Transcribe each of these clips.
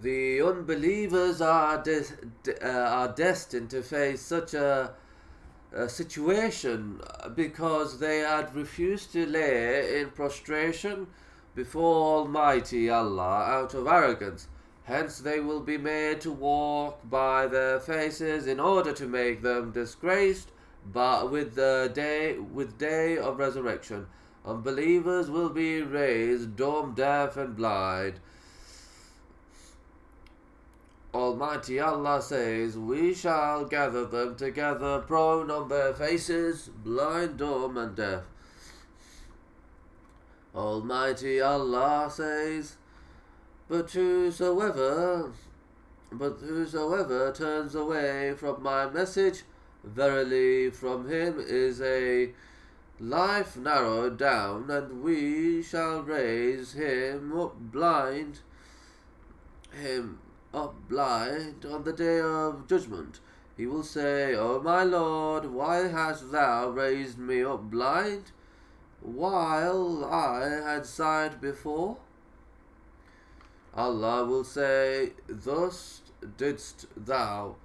The unbelievers are destined to face such a situation because they had refused to lay in prostration before Almighty Allah out of arrogance. Hence they will be made to walk by their faces in order to make them disgraced, but with day of resurrection. Unbelievers will be raised dumb, deaf, and blind. Almighty Allah says, "We shall gather them together, prone on their faces, blind, dumb, and deaf." Almighty Allah says, "But whosoever turns away from my message, verily from him is a life narrowed down, and we shall raise him up blind on the day of judgment. He will say, O my Lord, why hast thou raised me up blind, while I had sight before?" Allah will say, "Thus didst thou,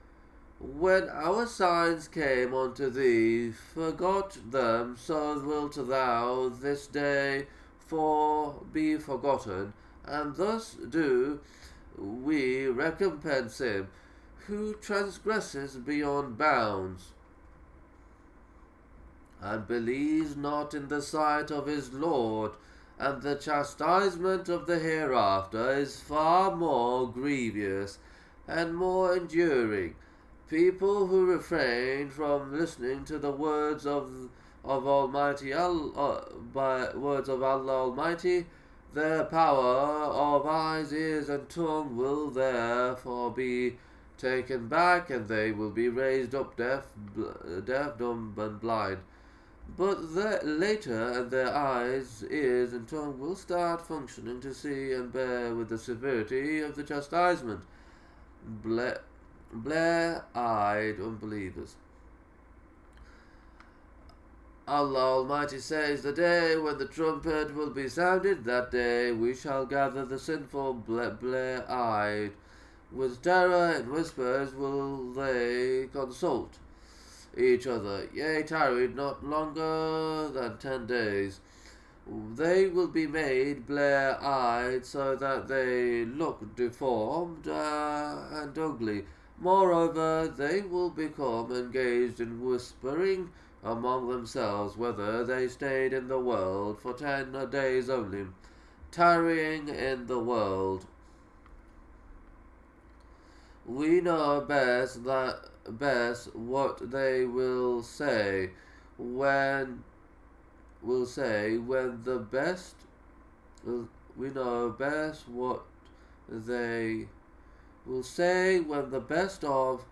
when our signs came unto thee, forgot them, so wilt thou this day be forgotten, and thus do we recompense him who transgresses beyond bounds, and believes not in the sight of his Lord, and the chastisement of the hereafter is far more grievous and more enduring. People who refrain from listening to the words of Almighty Allah, by words of Allah Almighty, their power of eyes, ears, and tongue will therefore be taken back, and they will be raised up deaf, dumb, and blind. But later, and their eyes, ears, and tongue will start functioning to see and bear with the severity of the chastisement. Blare-eyed unbelievers. Allah Almighty says, "The day when the trumpet will be sounded, that day we shall gather the sinful blare-eyed. With terror and whispers will they consult each other. Yea, tarried not longer than 10 days. They will be made blare-eyed, so that they look deformed and ugly. Moreover, they will become engaged in whispering among themselves whether they stayed in the world for 10 days only, tarrying in the world. We know best what they will say when the best we know best what they will say when the best of